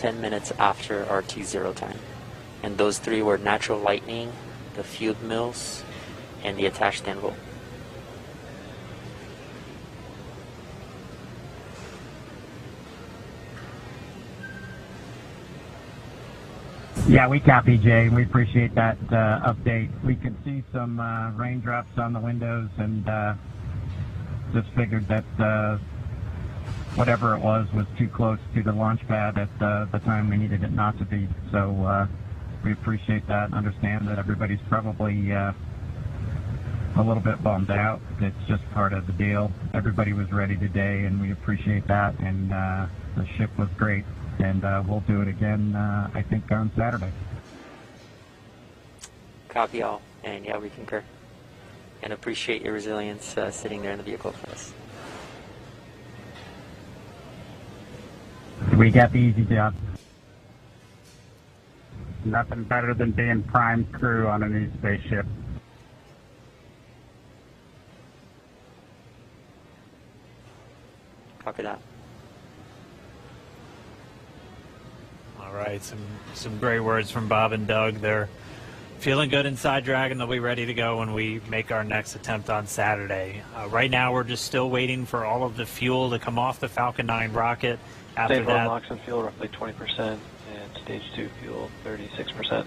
10 minutes after our T0 time. And those three were natural lightning, the fueled mills, and the attached anvil. Yeah, we copy, Jay. We appreciate that update. We can see some raindrops on the windows, and just figured that whatever it was too close to the launch pad at the time we needed it not to be. So we appreciate that and understand that everybody's probably a little bit bummed out. It's just part of the deal. Everybody was ready today, and we appreciate that, and the ship was great. And we'll do it again, I think, on Saturday. Copy all, and yeah, we concur. And appreciate your resilience sitting there in the vehicle for us. We got the easy job. Nothing better than being prime crew on a new spaceship. Copy that. All right, some great words from Bob and Doug. They're feeling good inside Dragon. They'll be ready to go when we make our next attempt on Saturday. Right now, we're just still waiting for all of the fuel to come off the Falcon 9 rocket. After Stage 1 that, LOX and fuel roughly 20%, and Stage 2 fuel 36%.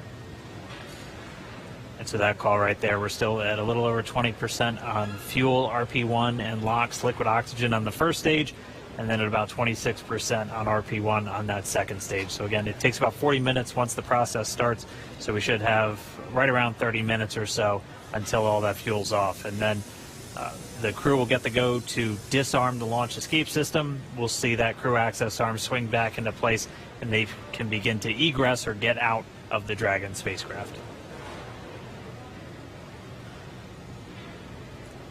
and so that call right there, we're still at a little over 20% on fuel, RP1, and LOX, liquid oxygen on the first stage, and then at about 26% on RP1 on that second stage. So again, it takes about 40 minutes once the process starts, so we should have right around 30 minutes or so until all that fuel's off. And then the crew will get the go to disarm the launch escape system. We'll see that crew access arm swing back into place, and they can begin to egress or get out of the Dragon spacecraft.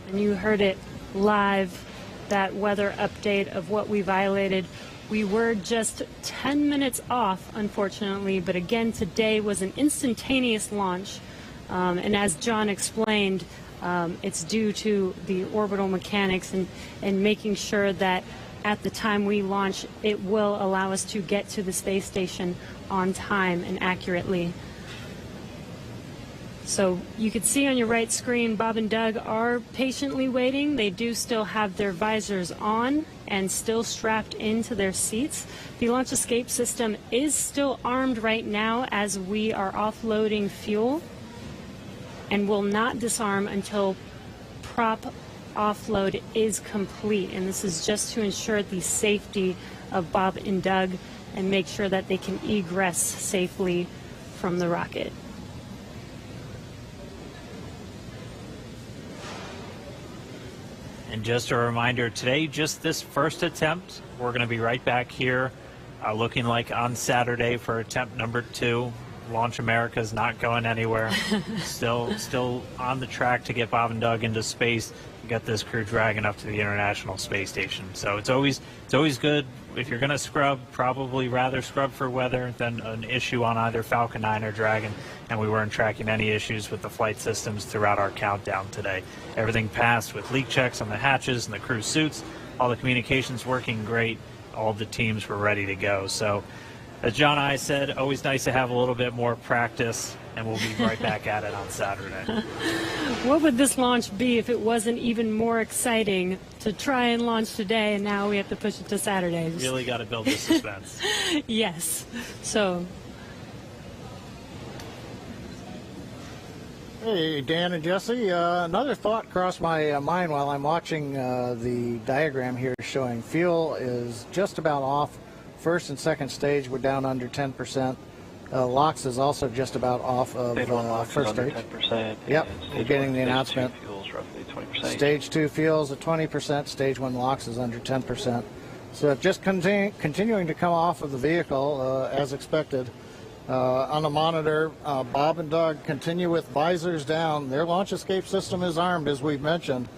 And you heard it live, that weather update of what we violated. We were just 10 minutes off, unfortunately, but again, today was an instantaneous launch. And as John explained, it's due to the orbital mechanics and making sure that at the time we launch, it will allow us to get to the space station on time and accurately. So you can see on your right screen, Bob and Doug are patiently waiting. They do still have their visors on and still strapped into their seats. The launch escape system is still armed right now as we are offloading fuel, and will not disarm until prop offload is complete. And this is just to ensure the safety of Bob and Doug and make sure that they can egress safely from the rocket. And just a reminder, today, just this first attempt, we're going to be right back here looking like on Saturday for attempt number 2. Launch America is not going anywhere. Still on the track to get Bob and Doug into space and get this crew Dragon up to the International Space Station. So it's always good. If you're going to scrub, probably rather scrub for weather than an issue on either Falcon 9 or Dragon. And we weren't tracking any issues with the flight systems throughout our countdown today. Everything passed with leak checks on the hatches and the crew suits. All the communications working great. All the teams were ready to go. So as John and I said, always nice to have a little bit more practice, and we'll be right back at it on Saturday. What would this launch be if it wasn't even more exciting to try and launch today, and now we have to push it to Saturday? Really got to build the suspense. Yes. So. Hey, Dan and Jesse. Another thought crossed my mind while I'm watching the diagram here showing fuel is just about off. First and second stage, we're down under 10%. LOX is also just about off of first stage. 10%. Yep, we're getting the announcement. Stage 2 fuel's roughly 20%. Stage 2 fuels at 20%. Stage 1 LOX is under 10%. So just continuing to come off of the vehicle as expected. On the monitor, Bob and Doug continue with visors down. Their launch escape system is armed, as we've mentioned.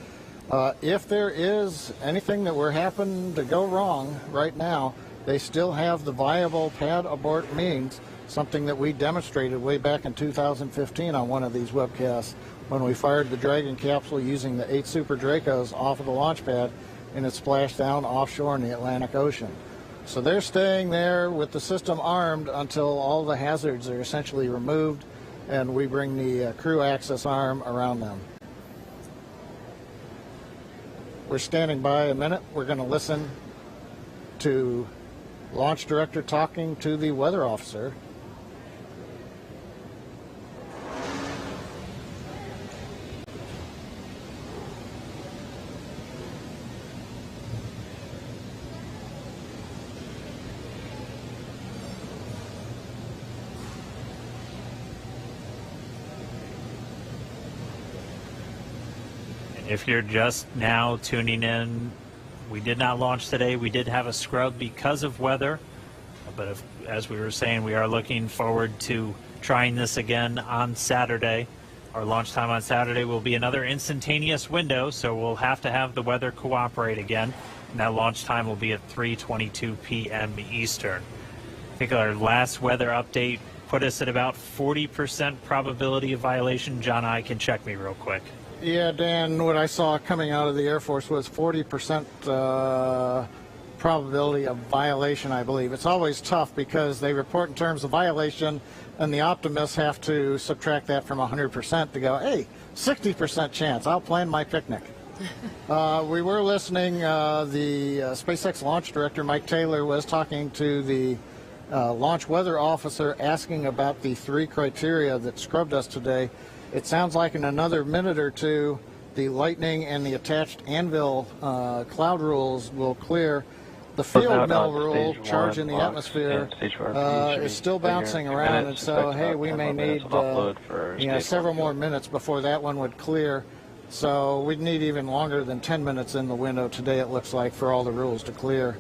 If there is anything that were happen to go wrong right now, they still have the viable pad abort means, something that we demonstrated way back in 2015 on one of these webcasts when we fired the Dragon capsule using the 8 Super Dracos off of the launch pad and it splashed down offshore in the Atlantic Ocean. So they're staying there with the system armed until all the hazards are essentially removed and we bring the crew access arm around them. We're standing by a minute. We're going to listen to Launch Director talking to the weather officer. If you're just now tuning in, we did not launch today. We did have a scrub because of weather, but as we were saying, we are looking forward to trying this again on Saturday. Our launch time on Saturday will be another instantaneous window, so we'll have to have the weather cooperate again, and that launch time will be at 3:22 p.m. Eastern. I think our last weather update put us at about 40% probability of violation. John, I can check me real quick. Yeah, Dan, what I saw coming out of the Air Force was 40% probability of violation, I believe. It's always tough because they report in terms of violation, and the optimists have to subtract that from 100% to go, hey, 60% chance, I'll plan my picnic. We were listening, the SpaceX launch director, Mike Taylor, was talking to the launch weather officer asking about the 3 criteria that scrubbed us today. It sounds like in another minute or two, the lightning and the attached anvil cloud rules will clear. The field mill rule, charge in the atmosphere, is still bouncing around, and so, hey, we may need several more minutes before that one would clear. So we'd need even longer than 10 minutes in the window today, it looks like, for all the rules to clear.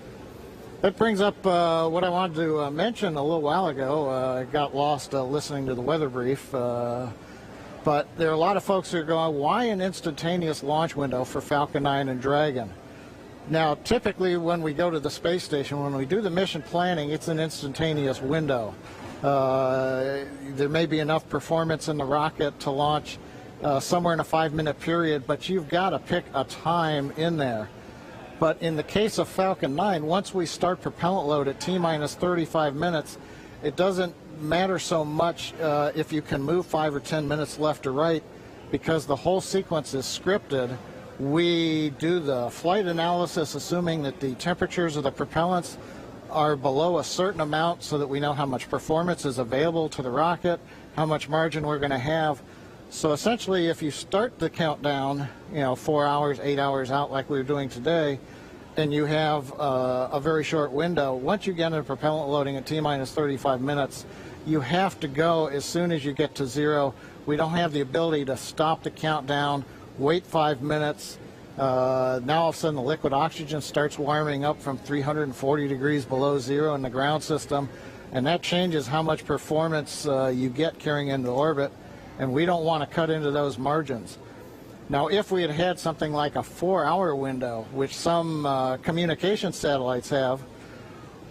That brings up what I wanted to mention a little while ago. I got lost listening to the weather brief. But there are a lot of folks who are going, why an instantaneous launch window for Falcon 9 and Dragon? Now, typically when we go to the space station, when we do the mission planning, it's an instantaneous window. There may be enough performance in the rocket to launch somewhere in a 5-minute period, but you've got to pick a time in there. But in the case of Falcon 9, once we start propellant load at T-minus 35 minutes, it doesn't matter so much if you can move 5 or 10 minutes left or right, because the whole sequence is scripted. We do the flight analysis assuming that the temperatures of the propellants are below a certain amount so that we know how much performance is available to the rocket, how much margin we're going to have. So essentially, if you start the countdown, 4 hours, 8 hours out like we were doing today, and you have a very short window, once you get into propellant loading at T-minus 35 minutes, you have to go as soon as you get to 0. We don't have the ability to stop the countdown, wait 5 minutes. Now all of a sudden the liquid oxygen starts warming up from 340 degrees below 0 in the ground system, and that changes how much performance you get carrying into orbit, and we don't want to cut into those margins. Now, if we had had something like a 4-hour window, which some communication satellites have,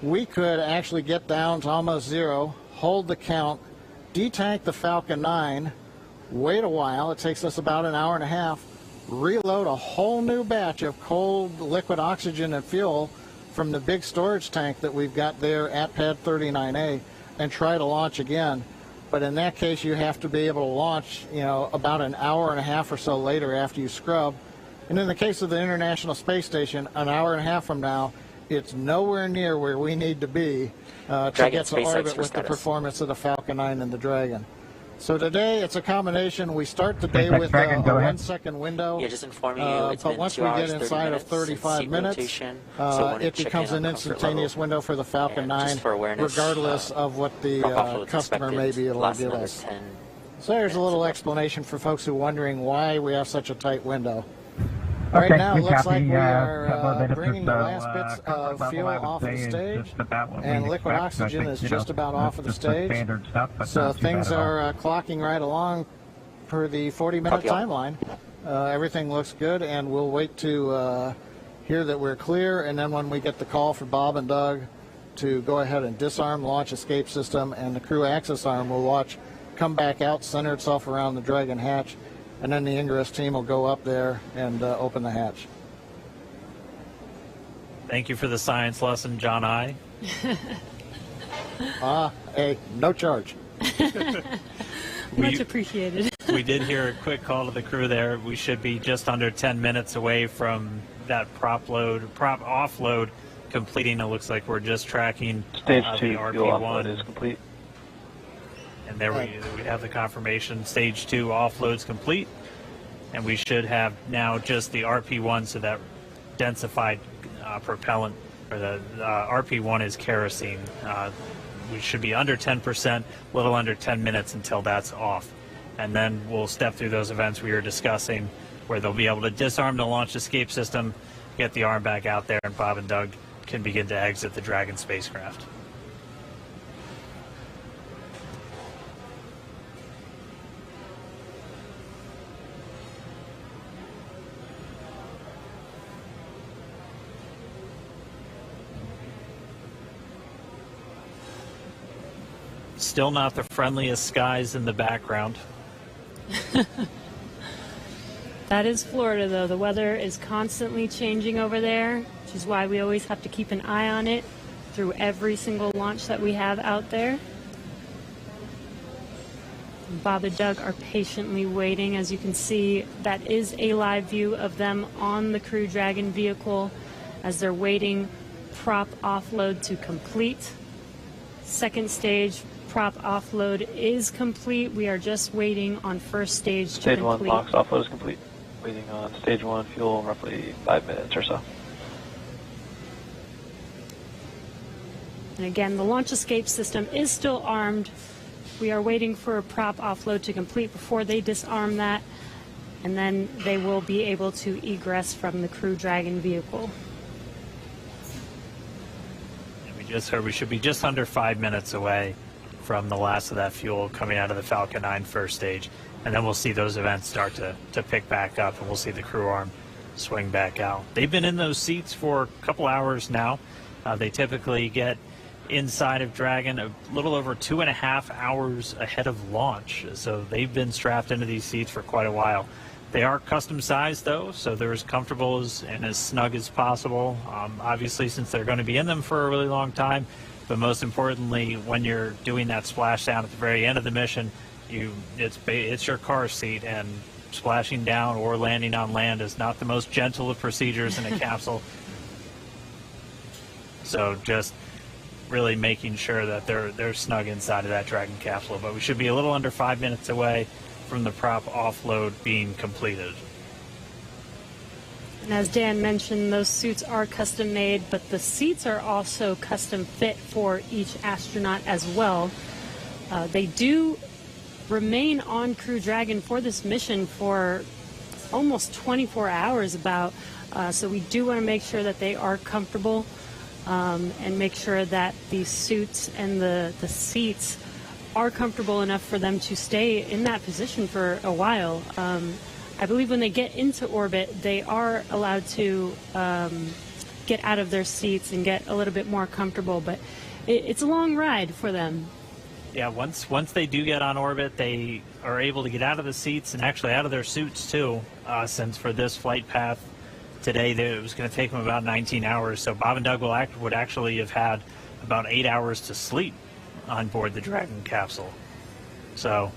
we could actually get down to almost 0, hold the count, detank the Falcon 9, wait a while, it takes us about an hour and a half, reload a whole new batch of cold liquid oxygen and fuel from the big storage tank that we've got there at Pad 39A, and try to launch again. But in that case, you have to be able to launch, about an hour and a half or so later after you scrub. And in the case of the International Space Station, an hour and a half from now, it's nowhere near where we need to be to get to orbit with the performance of the Falcon 9 and the Dragon. So today, it's a combination. We start the day with a 1-second window. Yeah, just inform you, it's but been once 2 we hours, get inside of 35 minutes, it becomes an instantaneous window for the Falcon 9, regardless of what the customer may be able to give us. So there's a little explanation for those who are wondering why we have such a tight window. Right now, it looks like we are bringing the last bits of fuel off of the stage, and liquid oxygen is just about off of the stage. So things are clocking right along per the 40-minute timeline. Everything looks good, and we'll wait to hear that we're clear, and then when we get the call for Bob and Doug to go ahead and disarm launch escape system, and the crew access arm will watch come back out, center itself around the Dragon hatch, and then the ingress team will go up there and open the hatch. Thank you for the science lesson, John I. Hey, no charge. Much appreciated. We did hear a quick call to the crew there. We should be just under 10 minutes away from that prop offload completing. It looks like we're just tracking Stage the 2 fuel offload RP1 is complete. And there we have the confirmation. Stage 2 offload's complete. And we should have now just the RP1, so that densified propellant, or the RP1 is kerosene. We should be under 10%, a little under 10 minutes until that's off. And then we'll step through those events we were discussing, where they'll be able to disarm the launch escape system, get the arm back out there, and Bob and Doug can begin to exit the Dragon spacecraft. Still not the friendliest skies in the background. That is Florida, though. The weather is constantly changing over there, which is why we always have to keep an eye on it through every single launch that we have out there. Bob and Doug are patiently waiting. As you can see, that is a live view of them on the Crew Dragon vehicle as they're waiting prop offload to complete. Second stage prop offload is complete. We are just waiting on first stage to Stage 1 complete. box offload is complete. Waiting on stage 1 fuel, roughly 5 minutes or so. And again, the launch escape system is still armed. We are waiting for a prop offload to complete before they disarm that, and then they will be able to egress from the Crew Dragon vehicle. And we just heard we should be just under 5 minutes away from the last of that fuel coming out of the Falcon 9 first stage. And then we'll see those events start to pick back up, and we'll see the crew arm swing back out. They've been in those seats for a couple hours now. They typically get inside of Dragon a little over 2.5 hours ahead of launch. So they've been strapped into these seats for quite a while. They are custom sized though, so they're as comfortable and as snug as possible. Obviously, since they're going to be in them for a really long time, but most importantly, when you're doing that splashdown at the very end of the mission, it's your car seat, and splashing down or landing on land is not the most gentle of procedures in a capsule. So just really making sure that they're snug inside of that Dragon capsule. But we should be a little under 5 minutes away from the prop offload being completed. And as Dan mentioned, those suits are custom made, but the seats are also custom fit for each astronaut as well. They do remain on Crew Dragon for this mission for almost 24 hours about, so we do want to make sure that they are comfortable and make sure that the suits and the seats are comfortable enough for them to stay in that position for a while. I believe when they get into orbit, they are allowed to get out of their seats and get a little bit more comfortable, but it's a long ride for them. Yeah, once they do get on orbit, they are able to get out of the seats and actually out of their suits too, since for this flight path today, it was going to take them about 19 hours. So Bob and Doug would actually have had about 8 hours to sleep on board the Dragon capsule. So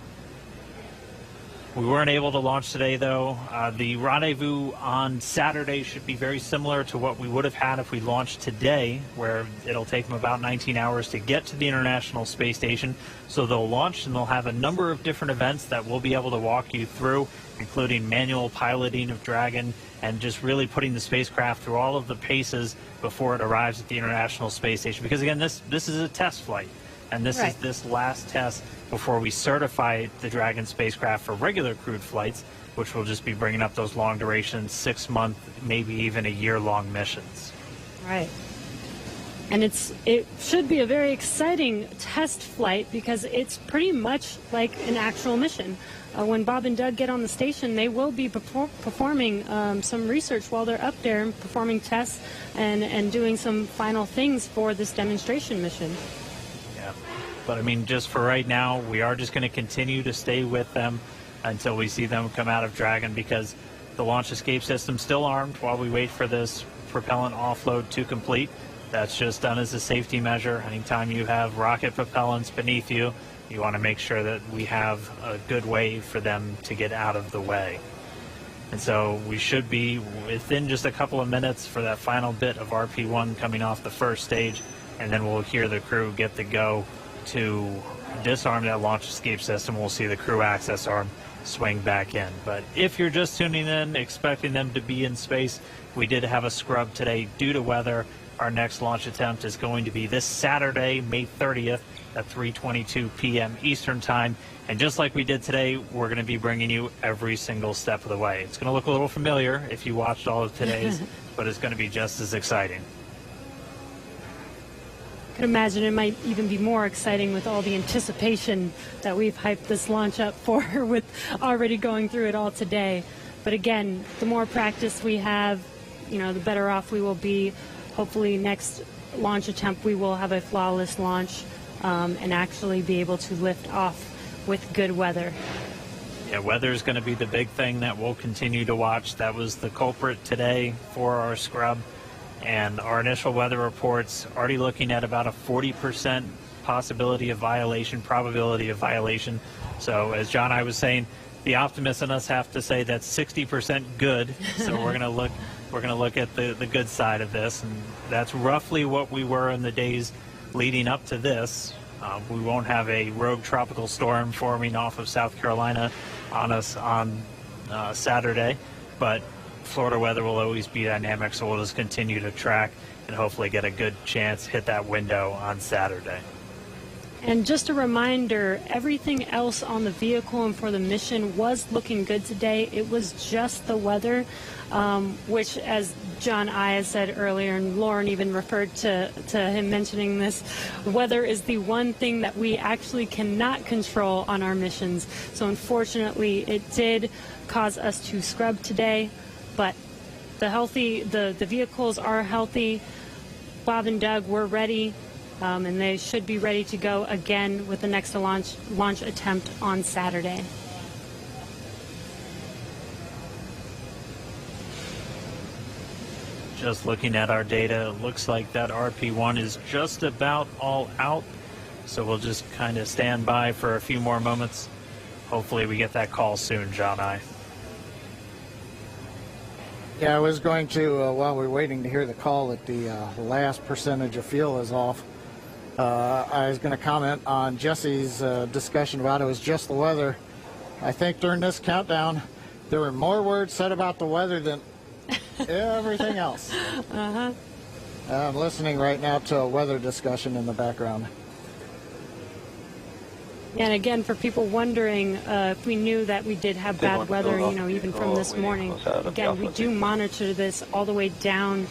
we weren't able to launch today, though. The rendezvous on Saturday should be very similar to what we would have had if we launched today, where it'll take them about 19 hours to get to the International Space Station. So they'll launch, and they'll have a number of different events that we'll be able to walk you through, including manual piloting of Dragon and just really putting the spacecraft through all of the paces before it arrives at the International Space Station. Because, again, this is a test flight, and this is this last test before we certify the Dragon spacecraft for regular crewed flights, which will just be bringing up those long duration, 6-month, maybe even a year-long missions. Right. And it should be a very exciting test flight because it's pretty much like an actual mission. When Bob and Doug get on the station, they will be performing some research while they're up there and performing tests and doing some final things for this demonstration mission. Yeah. But I mean, just for right now, we are just going to continue to stay with them until we see them come out of Dragon, because the launch escape system's still armed while we wait for this propellant offload to complete. That's just done as a safety measure. Anytime you have rocket propellants beneath you, you want to make sure that we have a good way for them to get out of the way. And so we should be within just a couple of minutes for that final bit of RP1 coming off the first stage, and then we'll hear the crew get the go to disarm that launch escape system. We'll see the crew access arm swing back in. But if you're just tuning in, expecting them to be in space, we did have a scrub today due to weather. Our next launch attempt is going to be this Saturday, May 30th at 3:22 p.m. Eastern Time. And just like we did today, we're going to be bringing you every single step of the way. It's going to look a little familiar if you watched all of today's, but it's going to be just as exciting. I can imagine it might even be more exciting with all the anticipation that we've hyped this launch up for, with already going through it all today. But again, the more practice we have, the better off we will be. Hopefully next launch attempt we will have a flawless launch and actually be able to lift off with good weather. Yeah, weather is going to be the big thing that we'll continue to watch. That was the culprit today for our scrub. And our initial weather reports already looking at about a 40% probability of violation. So as John and I was saying, the optimists in us have to say that's 60% good. So we're going to look at the good side of this, and that's roughly what we were in the days leading up to this. We won't have a rogue tropical storm forming off of South Carolina on us on Saturday, but Florida weather will always be dynamic, so we'll just continue to track and hopefully get a good chance hit that window on Saturday. And just a reminder, everything else on the vehicle and for the mission was looking good today. It was just the weather, which, as John I said earlier, and Lauren even referred to him mentioning this, weather is the one thing that we actually cannot control on our missions. So unfortunately, it did cause us to scrub today, but the vehicles are healthy. Bob and Doug were ready. And they should be ready to go again with the next launch attempt on Saturday. Just looking at our data, it looks like that RP1 is just about all out. So we'll just kind of stand by for a few more moments. Hopefully we get that call soon, John I. Yeah, I was going to, while we're waiting to hear the call, that the last percentage of fuel is off. I was going to comment on Jesse's discussion about it was just the weather. I think during this countdown, there were more words said about the weather than everything else. Uh-huh. I'm listening right now to a weather discussion in the background. And again, for people wondering if we knew that we did have bad weather, even from this morning, again, we do monitor this all the way down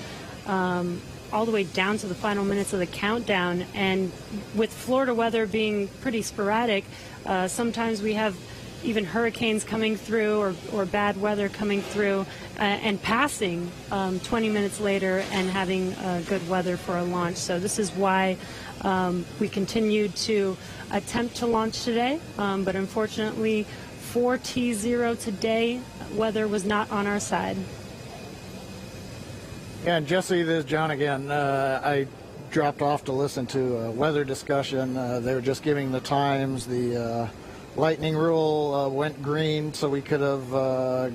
to the final minutes of the countdown. And with Florida weather being pretty sporadic, sometimes we have even hurricanes coming through or bad weather coming through and passing 20 minutes later and having good weather for a launch. So this is why we continued to attempt to launch today, but unfortunately for T0 today, weather was not on our side. Yeah, and Jesse, this is John again. I dropped off to listen to a weather discussion. They were just giving the times. The lightning rule went green, so we could have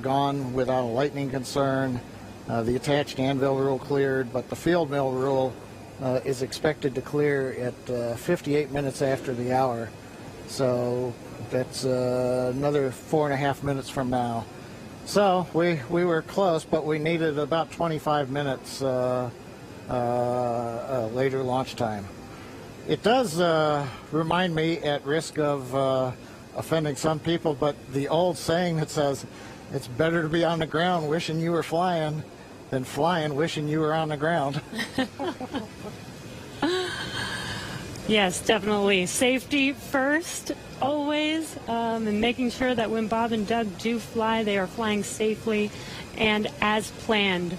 gone without a lightning concern. The attached anvil rule cleared, but the field mill rule is expected to clear at 58 minutes after the hour. So that's another 4.5 minutes from now. So we were close, but we needed about 25 minutes later launch time. It does remind me, at risk of offending some people, but the old saying that says it's better to be on the ground wishing you were flying than flying wishing you were on the ground. Yes, definitely. Safety first, always, and making sure that when Bob and Doug do fly, they are flying safely and as planned.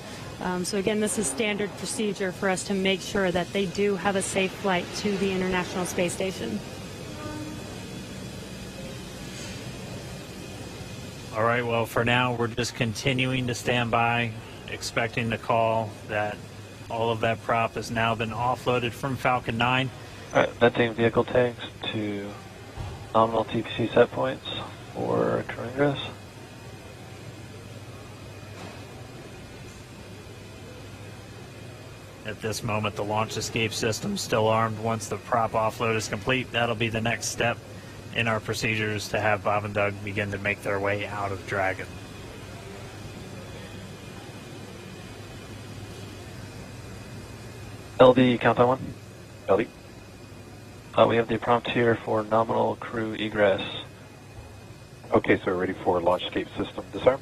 So again, this is standard procedure for us to make sure that they do have a safe flight to the International Space Station. All right, well, for now, we're just continuing to stand by, expecting the call that All of that prop has now been offloaded from Falcon 9. Alright, venting vehicle tanks to nominal TPC set points for crew ingress. At this moment, the launch escape system is still armed. Once the prop offload is complete, that'll be the next step in our procedures to have Bob and Doug begin to make their way out of Dragon. LD, countdown 1. LD. We have the prompt here for nominal crew egress. Okay, so we're ready for launch escape system disarm.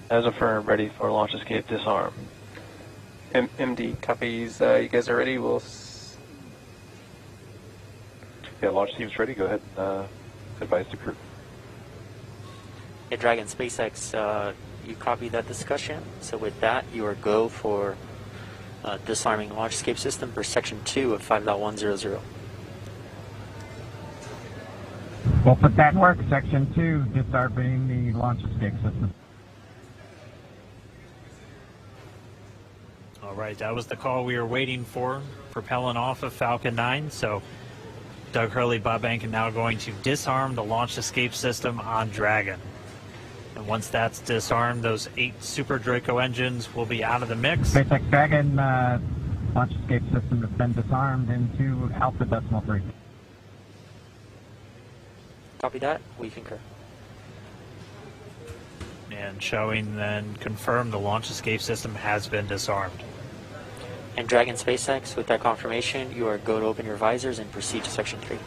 As affirmed, ready for launch escape disarm. MD copies. You guys are ready. Yeah, launch team's ready. Go ahead and advise the crew. Yeah, Dragon SpaceX, you copy that discussion. So with that, you are go for disarming launch escape system for section 2 of 5.100. We'll put that in work. Section 2, disarming the launch escape system. All right, that was the call we were waiting for, propelling off of Falcon 9. So Doug Hurley, Bob Ankin now going to disarm the launch escape system on Dragon. And once that's disarmed, those 8 Super Draco engines will be out of the mix. SpaceX Dragon launch escape system has been disarmed into Alpha Decimal 3. Copy that. We concur. And showing then confirm the launch escape system has been disarmed. And Dragon SpaceX, with that confirmation, you are go to open your visors and proceed to section 3.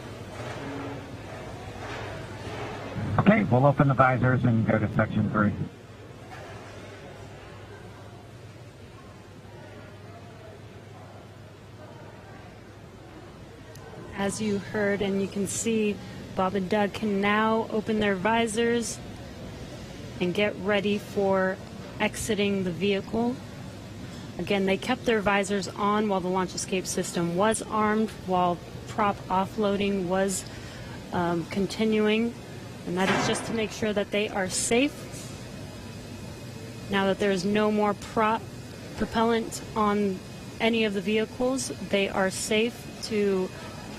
Okay, we'll open the visors and go to section 3. As you heard and you can see, Bob and Doug can now open their visors and get ready for exiting the vehicle. Again, they kept their visors on while the launch escape system was armed, while prop offloading was continuing, and that is just to make sure that they are safe. Now that there is no more propellant on any of the vehicles, they are safe to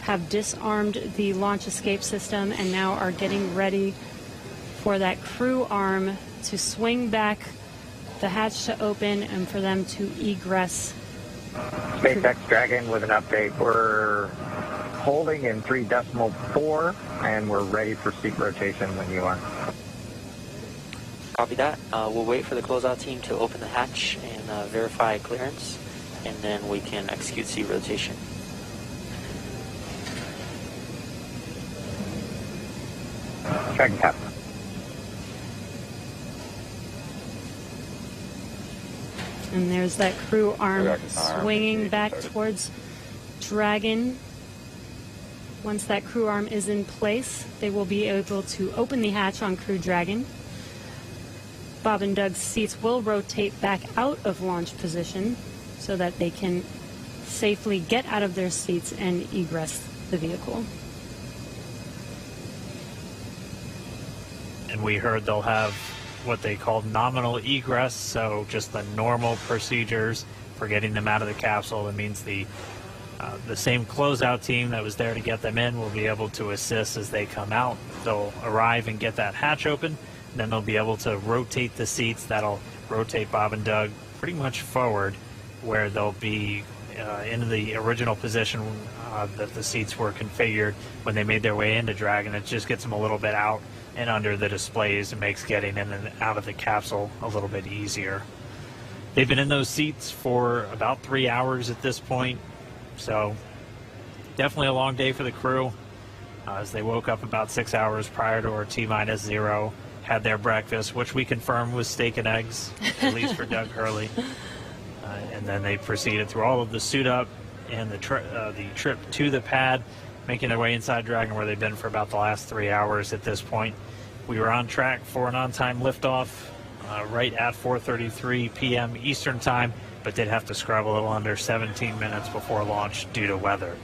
have disarmed the launch escape system and now are getting ready for that crew arm to swing back, the hatch to open, and for them to egress. SpaceX Dragon with an update. We're holding in 3.4 and we're ready for seat rotation when you are. Copy that. We'll wait for the closeout team to open the hatch and verify clearance, and then we can execute seat rotation. Dragon cap. And there's that crew arm swinging back towards Dragon. Once that crew arm is in place, they will be able to open the hatch on Crew Dragon. Bob and Doug's seats will rotate back out of launch position so that they can safely get out of their seats and egress the vehicle. And we heard they'll have what they call nominal egress, so just the normal procedures for getting them out of the capsule. That means the same closeout team that was there to get them in will be able to assist as they come out. They'll arrive and get that hatch open, and then they'll be able to rotate the seats. That'll rotate Bob and Doug pretty much forward, where they'll be in the original position that the seats were configured when they made their way into Dragon. It just gets them a little bit out and under the displays. It makes getting in and out of the capsule a little bit easier. They've been in those seats for about 3 hours at this point, so definitely a long day for the crew. As they woke up about 6 hours prior to our T-0, had their breakfast, which we confirmed was steak and eggs, at least for Doug Hurley. And then they proceeded through all of the suit up and the trip to the pad, making their way inside Dragon, where they've been for about the last 3 hours at this point. We were on track for an on-time liftoff right at 4:33 p.m. Eastern Time, but did have to scrub a little under 17 minutes before launch due to weather.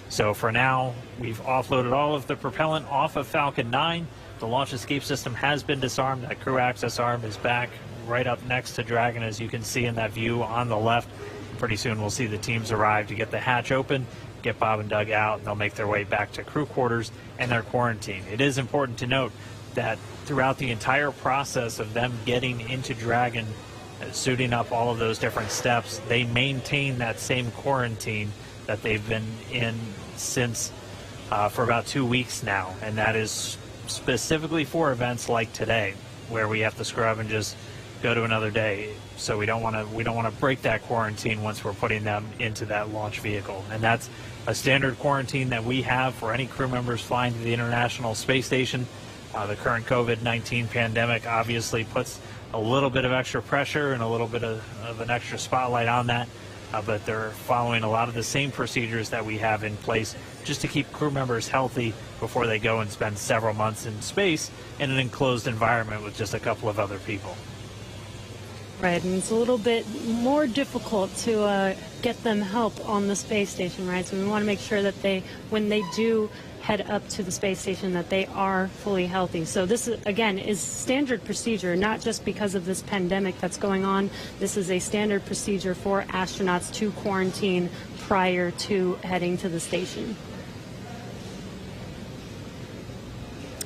So for now, we've offloaded all of the propellant off of Falcon 9. The launch escape system has been disarmed. That crew access arm is back right up next to Dragon, as you can see in that view on the left. pretty soon we'll see the teams arrive to get the hatch open, get Bob and Doug out, and they'll make their way back to crew quarters and their quarantine. It is important to note that throughout the entire process of them getting into Dragon, suiting up all of those different steps, they maintain that same quarantine that they've been in since for about 2 weeks now, and that is specifically for events like today, where we have to scrub and just go to another day. So we don't want to break that quarantine once we're putting them into that launch vehicle, and that's a standard quarantine that we have for any crew members flying to the International Space Station. The current COVID-19 pandemic obviously puts a little bit of extra pressure and a little bit of an extra spotlight on that, but they're following a lot of the same procedures that we have in place just to keep crew members healthy before they go and spend several months in space in an enclosed environment with just a couple of other people. Right, and it's a little bit more difficult to get them help on the space station, right? So we want to make sure that when they do head up to the space station, that they are fully healthy. So this, again, is standard procedure, not just because of this pandemic that's going on. This is a standard procedure for astronauts to quarantine prior to heading to the station.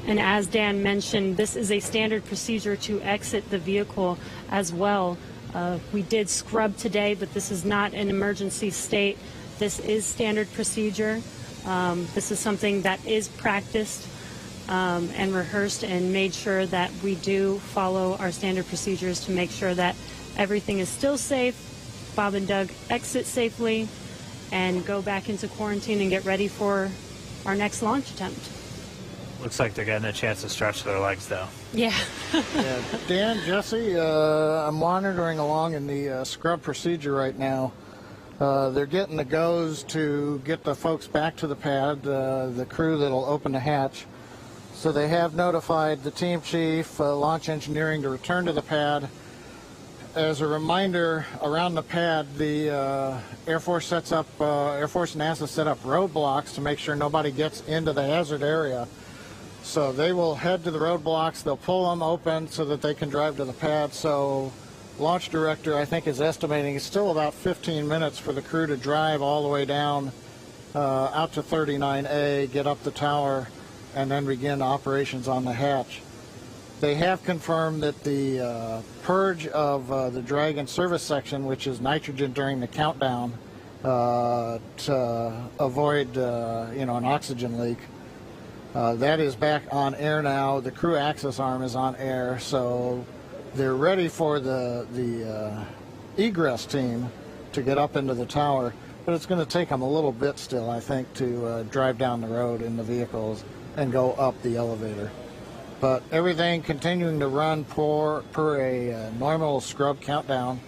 And as Dan mentioned, this is a standard procedure to exit the vehicle as well. We did scrub today, but this is not an emergency state. This is standard procedure. This is something that is practiced and rehearsed and made sure that we do follow our standard procedures to make sure that everything is still safe. Bob and Doug exit safely and go back into quarantine and get ready for our next launch attempt. Looks like they're getting a chance to stretch their legs, though. Yeah. Yeah. Dan, Jesse, I'm monitoring along in the scrub procedure right now. They're getting the goes to get the folks back to the pad, the crew that'll open the hatch. So they have notified the team chief, launch engineering, to return to the pad. As a reminder, around the pad, the Air Force and NASA set up roadblocks to make sure nobody gets into the hazard area. So they will head to the roadblocks, they'll pull them open so that they can drive to the pad. So launch director, I think, is estimating it's still about 15 minutes for the crew to drive all the way down out to 39A, get up the tower, and then begin operations on the hatch. They have confirmed that the purge of the Dragon service section, which is nitrogen during the countdown to avoid an oxygen leak, that is back on air now. The crew access arm is on air, so they're ready for the egress team to get up into the tower, but it's going to take them a little bit still, I think, to drive down the road in the vehicles and go up the elevator. But everything continuing to run per a normal scrub countdown,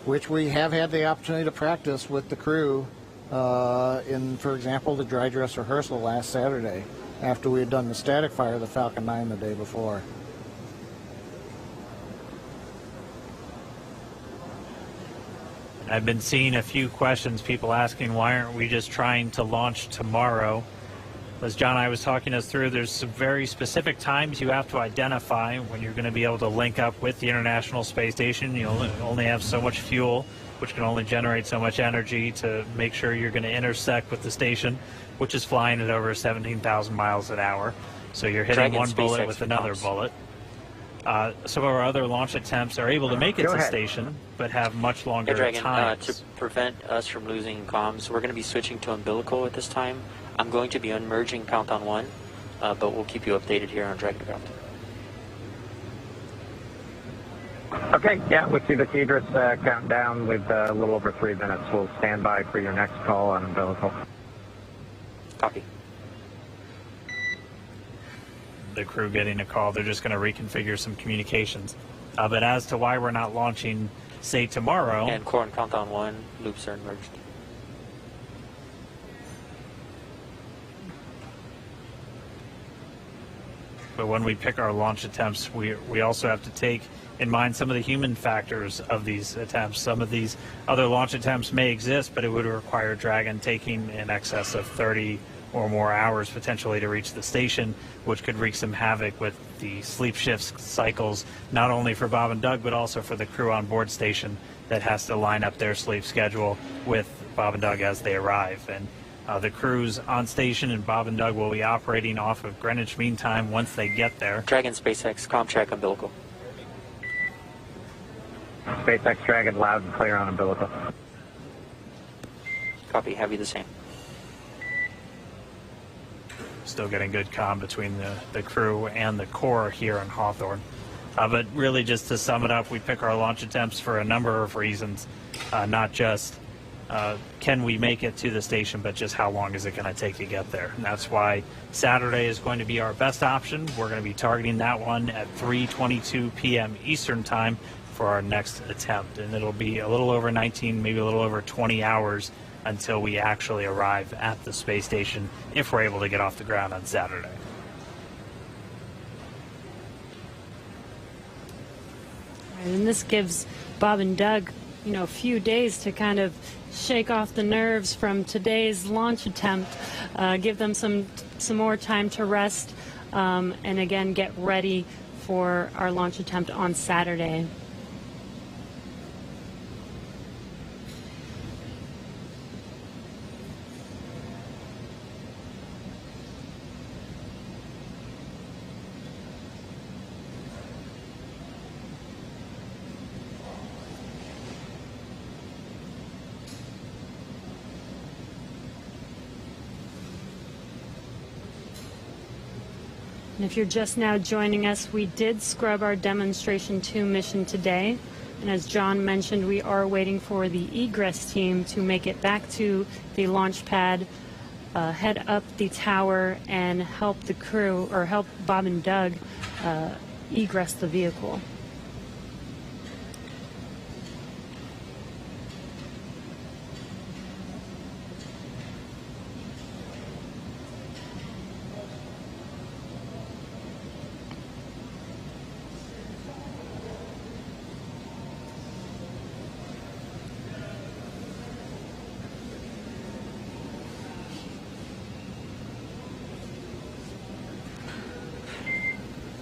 which we have had the opportunity to practice with the crew in, for example, the dry dress rehearsal last Saturday, after we had done the static fire of the Falcon 9 the day before. I've been seeing a few questions, people asking why aren't we just trying to launch tomorrow? As John and I was talking us through, there's some very specific times you have to identify when you're going to be able to link up with the International Space Station. You only have so much fuel, which can only generate so much energy to make sure you're going to intersect with the station, which is flying at over 17,000 miles an hour. So you're hitting Dragon one bullet SpaceX with another pumps. bullet. Some of our other launch attempts are able to make it Go to ahead. station, but have much longer Hey, Dragon, times. to prevent us from losing comms, we're going to be switching to umbilical at this time. I'm going to be unmerging Countdown 1, but we'll keep you updated here on Dragoncraft. Okay, yeah, we see the TDRS countdown with a little over 3 minutes. We'll stand by for your next call on umbilical. Copy. The crew getting a call, they're just going to reconfigure some communications. But as to why we're not launching, say, tomorrow, And core and Countdown 1 loops are merged. but when we pick our launch attempts, we also have to take in mind some of the human factors of these attempts. Some of these other launch attempts may exist, but it would require Dragon taking in excess of 30 or more hours potentially to reach the station, which could wreak some havoc with the sleep shift cycles, not only for Bob and Doug, but also for the crew on board station that has to line up their sleep schedule with Bob and Doug as they arrive. And the crew's on station, and Bob and Doug will be operating off of Greenwich Mean Time once they get there. Dragon SpaceX, comm check umbilical. SpaceX Dragon, loud and clear on umbilical. Copy, heavy the same. Still getting good comm between the crew and the core here on Hawthorne. But really, just to sum it up, we pick our launch attempts for a number of reasons, not just can we make it to the station, but just how long is it going to take to get there. And that's why Saturday is going to be our best option. We're going to be targeting that one at 3:22 p.m. Eastern Time for our next attempt. And it'll be a little over 19, maybe a little over 20 hours until we actually arrive at the space station, if we're able to get off the ground on Saturday. And this gives Bob and Doug, a few days to kind of shake off the nerves from today's launch attempt, give them some more time to rest, and again get ready for our launch attempt on Saturday. And if you're just now joining us, we did scrub our Demonstration 2 mission today. And as John mentioned, we are waiting for the egress team to make it back to the launch pad, head up the tower, and help the crew, or help Bob and Doug egress the vehicle.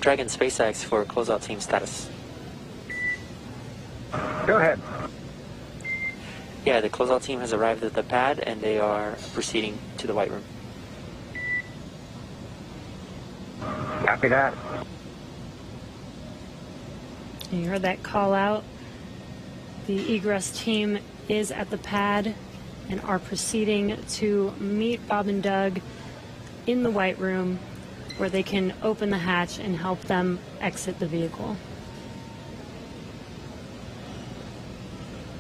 Dragon SpaceX for closeout team status. Go ahead. Yeah, the closeout team has arrived at the pad and they are proceeding to the White Room. Copy that. You heard that call out. The egress team is at the pad and are proceeding to meet Bob and Doug in the White Room, where they can open the hatch and help them exit the vehicle.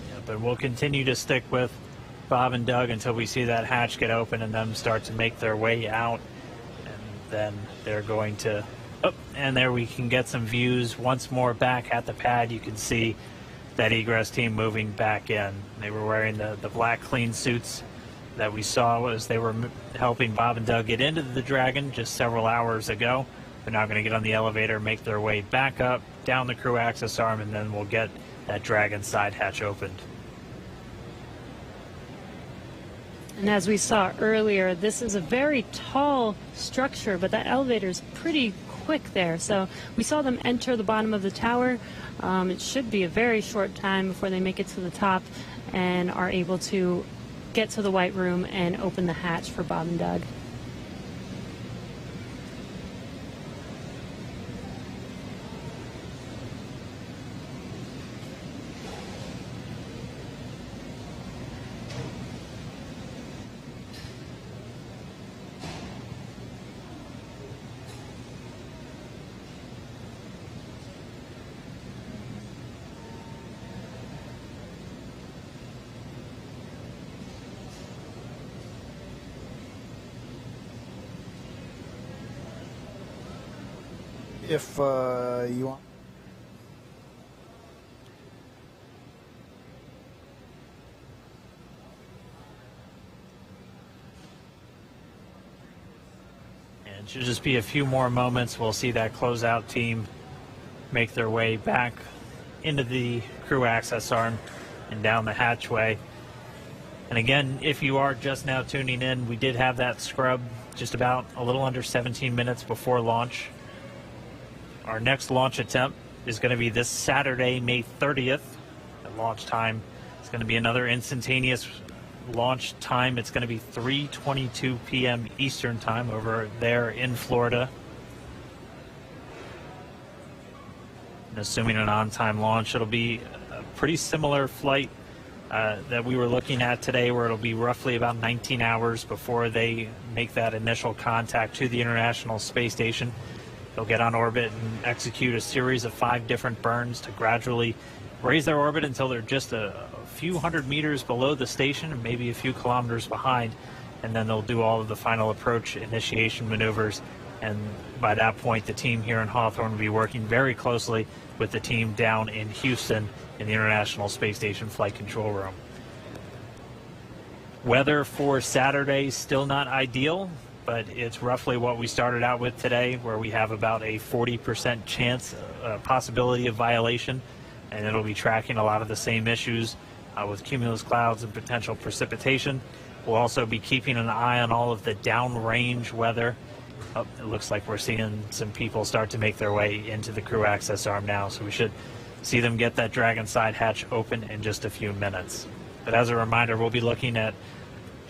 Yeah, but we'll continue to stick with Bob and Doug until we see that hatch get open and them start to make their way out. And then they're going to, and there we can get some views once more back at the pad. You can see that egress team moving back in. They were wearing the black clean suits that we saw as they were helping Bob and Doug get into the Dragon just several hours ago. They're now going to get on the elevator, make their way back up, down the crew access arm, and then we'll get that Dragon side hatch opened. And as we saw earlier, this is a very tall structure, but that elevator is pretty quick there. So we saw them enter the bottom of the tower. It should be a very short time before they make it to the top and are able to get to the White Room and open the hatch for Bob and Doug. If you want. And it should just be a few more moments. We'll see that closeout team make their way back into the crew access arm and down the hatchway. And again, if you are just now tuning in, we did have that scrub just about a little under 17 minutes before launch. Our next launch attempt is going to be this Saturday, May 30th. launch time is going to be another instantaneous launch time. It's going to be 3:22 p.m. Eastern time over there in Florida. And assuming an on-time launch, it'll be a pretty similar flight that we were looking at today, where it'll be roughly about 19 hours before they make that initial contact to the International Space Station. They'll get on orbit and execute a series of 5 different burns to gradually raise their orbit until they're just a few hundred meters below the station and maybe a few kilometers behind. And then they'll do all of the final approach initiation maneuvers. And by that point, the team here in Hawthorne will be working very closely with the team down in Houston in the International Space Station Flight Control Room. Weather for Saturday still not ideal, but it's roughly what we started out with today, where we have about a 40% chance, possibility of violation, and it'll be tracking a lot of the same issues with cumulus clouds and potential precipitation. We'll also be keeping an eye on all of the downrange weather. Oh, it looks like we're seeing some people start to make their way into the crew access arm now, so we should see them get that Dragon side hatch open in just a few minutes. But as a reminder, we'll be looking at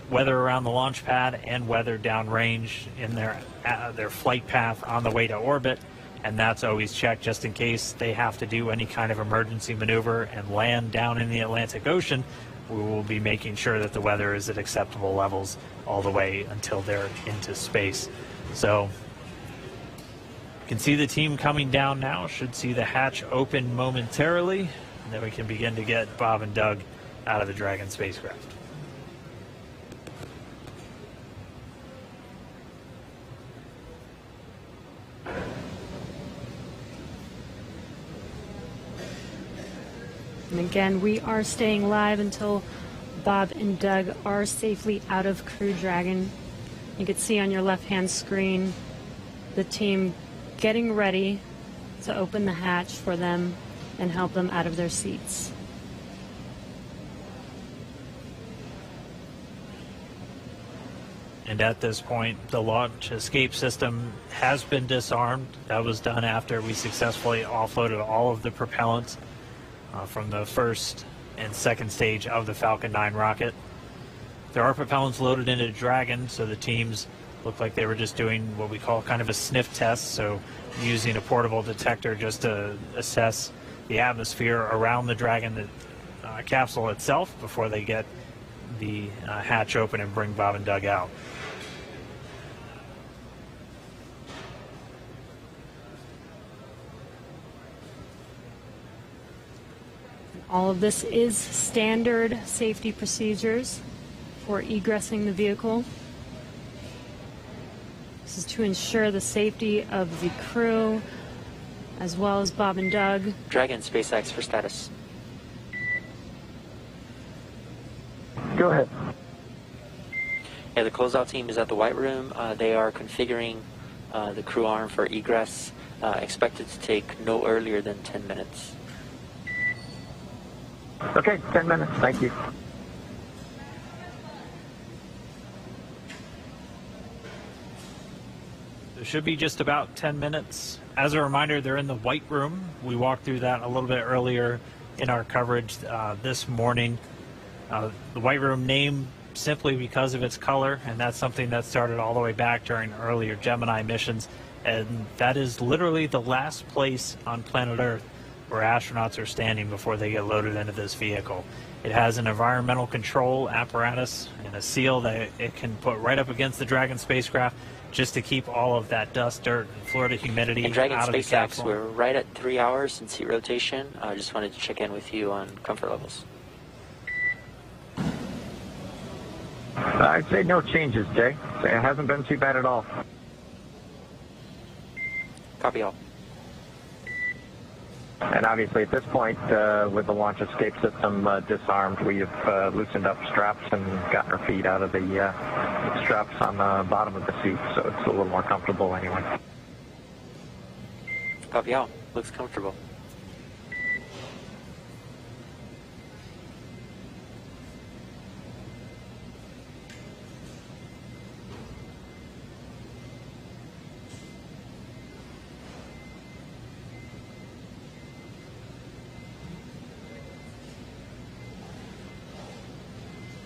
weather around the launch pad and weather downrange in their flight path on the way to orbit, and that's always checked just in case they have to do any kind of emergency maneuver and land down in the Atlantic Ocean. We will be making sure that the weather is at acceptable levels all the way until they're into space. So you can see the team coming down now. Should see the hatch open momentarily, and then we can begin to get Bob and Doug out of the Dragon spacecraft. And again, we are staying live until Bob and Doug are safely out of Crew Dragon. You can see on your left-hand screen the team getting ready to open the hatch for them and help them out of their seats. And at this point, the launch escape system has been disarmed. That was done after we successfully offloaded all of the propellants from the first and second stage of the Falcon 9 rocket. There are propellants loaded into Dragon, so the teams look like they were just doing what we call kind of a sniff test, so using a portable detector just to assess the atmosphere around the Dragon capsule itself before they get the hatch open and bring Bob and Doug out. All of this is standard safety procedures for egressing the vehicle. This is to ensure the safety of the crew as well as Bob and Doug. Dragon SpaceX for status. Go ahead. Yeah, the closeout team is at the White Room. They are configuring the crew arm for egress, expected to take no earlier than 10 minutes. Okay, 10 minutes. Thank you. It should be just about 10 minutes. As a reminder, they're in the White Room. We walked through that a little bit earlier in our coverage this morning. The White Room name simply because of its color, and that's something that started all the way back during earlier Gemini missions. And that is literally the last place on planet Earth where astronauts are standing before they get loaded into this vehicle. It has an environmental control apparatus and a seal that it can put right up against the Dragon spacecraft just to keep all of that dust, dirt, and Florida humidity And Dragon out of the SpaceX, capsule. we're right at 3 hours in seat rotation. I just wanted to check in with you on comfort levels. I'd say no changes, Jay. It hasn't been too bad at all. Copy all. And obviously at this point, with the launch escape system disarmed, we have loosened up straps and gotten our feet out of the straps on the bottom of the seat, so it's a little more comfortable anyway. Copy all. Looks comfortable.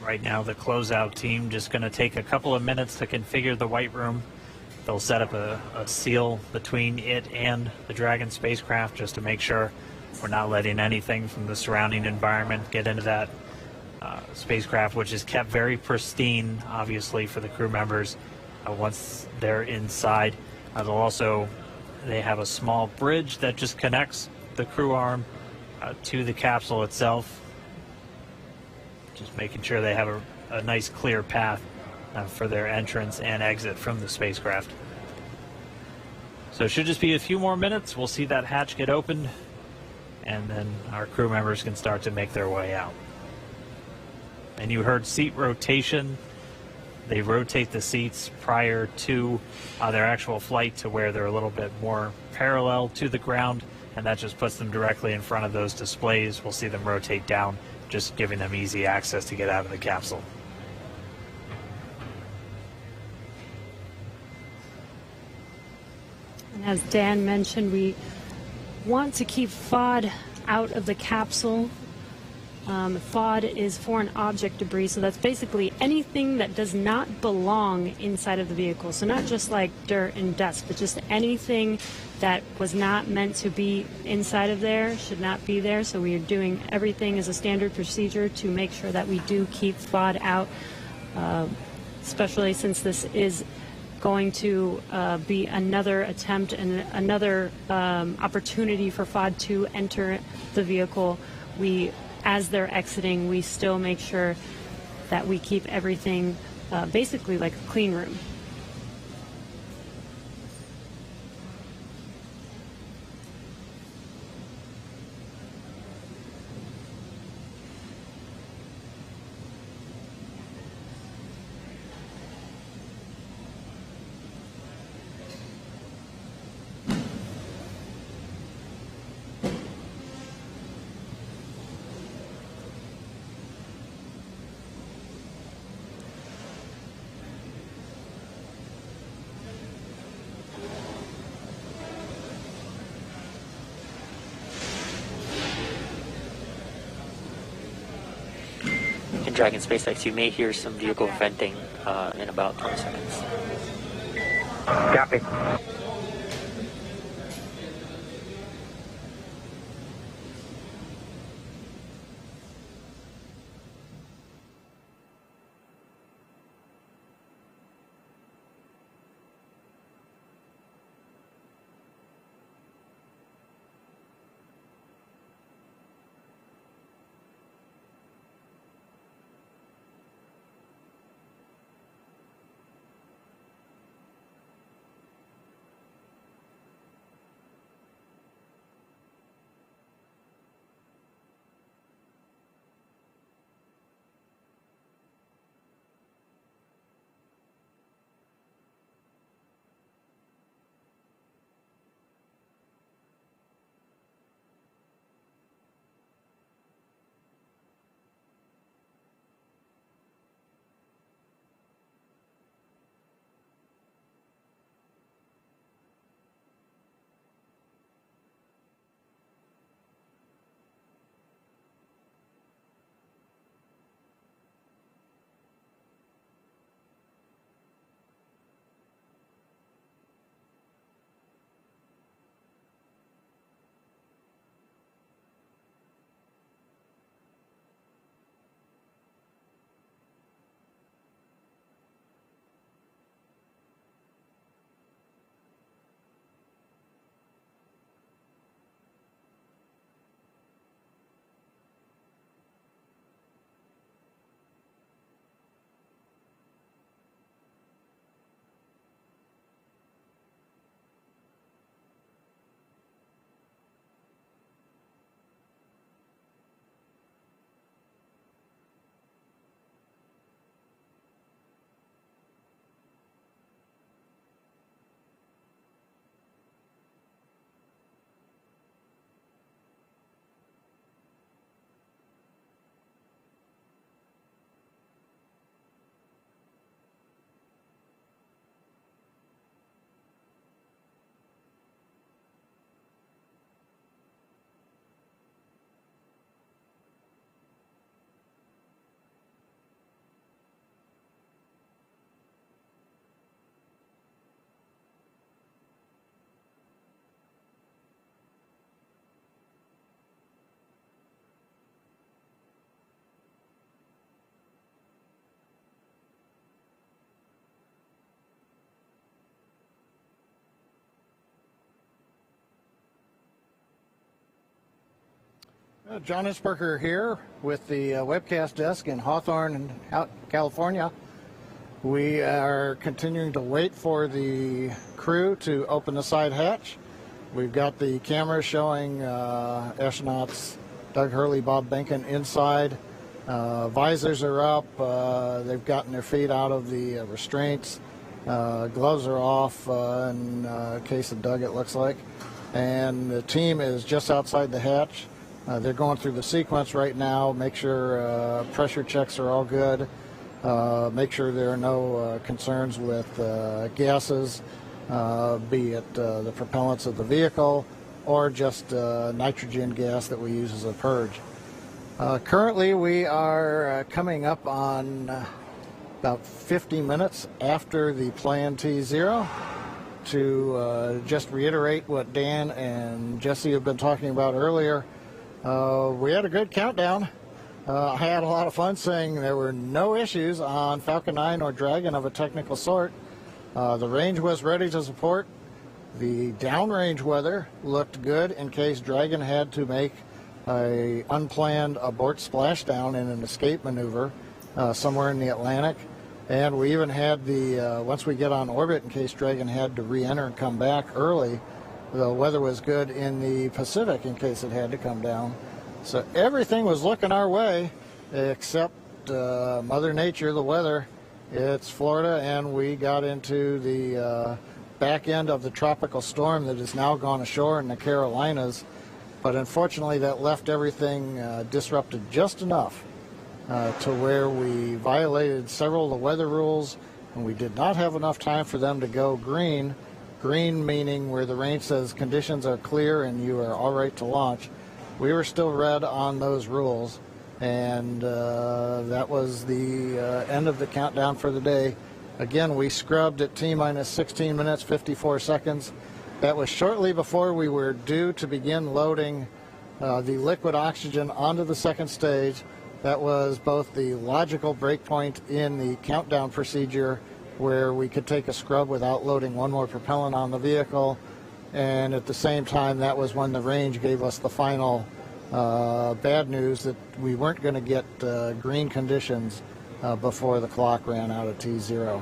Right now, the closeout team just going to take a couple of minutes to configure the White Room. They'll set up a seal between it and the Dragon spacecraft just to make sure we're not letting anything from the surrounding environment get into that spacecraft, which is kept very pristine, obviously, for the crew members once they're inside. They have a small bridge that just connects the crew arm to the capsule itself, just making sure they have a nice clear path for their entrance and exit from the spacecraft. So it should just be a few more minutes. We'll see that hatch get opened, and then our crew members can start to make their way out. And you heard seat rotation. They rotate the seats prior to their actual flight to where they're a little bit more parallel to the ground, and that just puts them directly in front of those displays. We'll see them rotate down, just giving them easy access to get out of the capsule. And as Dan mentioned, we want to keep FOD out of the capsule. FOD is foreign object debris, so that's basically anything that does not belong inside of the vehicle. So not just like dirt and dust, but just anything that was not meant to be inside of there should not be there. So we are doing everything as a standard procedure to make sure that we do keep FOD out, especially since this is going to be another attempt and another opportunity for FOD to enter the vehicle. As they're exiting, we still make sure that we keep everything basically like a clean room. In Dragon SpaceX, you may hear some vehicle venting in about 20 seconds. Copy. John Isberger here with the webcast desk in Hawthorne, California. We are continuing to wait for the crew to open the side hatch. We've got the camera showing astronauts Doug Hurley, Bob Behnken inside. Visors are up. They've gotten their feet out of the restraints. Gloves are off in case of Doug, it looks like. And the team is just outside the hatch. They're going through the sequence right now, make sure pressure checks are all good, make sure there are no concerns with gases, be it the propellants of the vehicle or just nitrogen gas that we use as a purge. Currently we are coming up on about 50 minutes after the planned T0. To just reiterate what Dan and Jesse have been talking about earlier, we had a good countdown. I had a lot of fun saying there were no issues on Falcon 9 or Dragon of a technical sort. The range was ready to support. The downrange weather looked good in case Dragon had to make a unplanned abort splashdown in an escape maneuver somewhere in the Atlantic. And we even had the, once we get on orbit, in case Dragon had to re-enter and come back early, the weather was good in the Pacific in case it had to come down. So everything was looking our way except Mother Nature, the weather. It's Florida, and we got into the back end of the tropical storm that has now gone ashore in the Carolinas. But unfortunately, that left everything disrupted just enough to where we violated several of the weather rules, and we did not have enough time for them to go green. Green meaning where the range says conditions are clear and you are all right to launch. We were still red on those rules, and that was the end of the countdown for the day. Again, we scrubbed at T-minus 16 minutes, 54 seconds. That was shortly before we were due to begin loading the liquid oxygen onto the second stage. That was both the logical breakpoint in the countdown procedure where we could take a scrub without loading one more propellant on the vehicle, and at the same time that was when the range gave us the final bad news that we weren't going to get green conditions before the clock ran out of T0.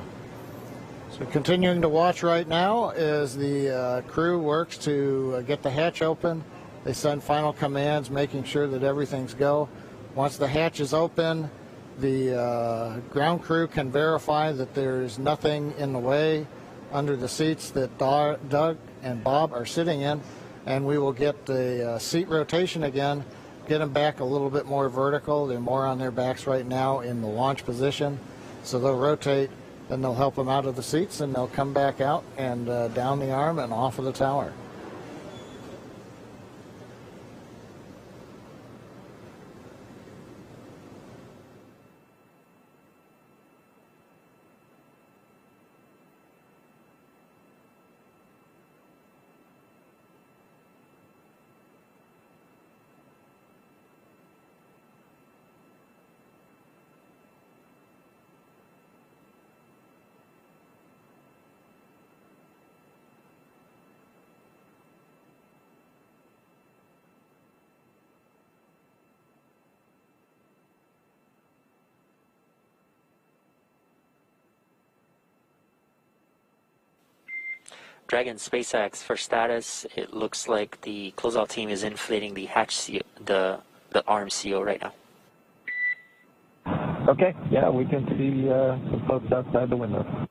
So continuing to watch right now as the crew works to get the hatch open. They send final commands making sure that everything's go. Once the hatch is open, the ground crew can verify that there's nothing in the way under the seats that Doug and Bob are sitting in, and we will get the seat rotation again, get them back a little bit more vertical. They're more on their backs right now in the launch position, so they'll rotate, then they'll help them out of the seats, and they'll come back out and down the arm and off of the tower. Dragon SpaceX, for status, it looks like the closeout team is inflating the hatch seal, the arm seal right now. Okay, yeah, we can see some folks outside the window.